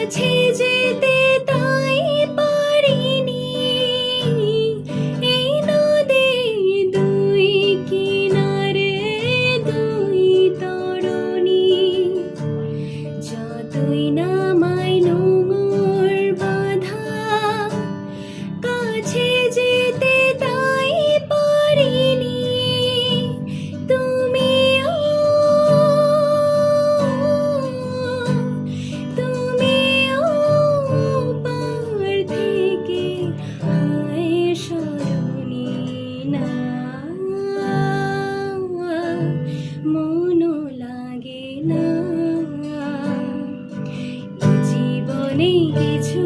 কাছে যেতে তাই পারিনি, এই নদীর দুই কিনারে দুই তরুণী। যতই নামাই নোঙর বাঁধা, কাছে যেতে তাই পারিনি। তুমিও পার থেকে হায় সরণি না, মনও লাগে না। জীবনে কিছু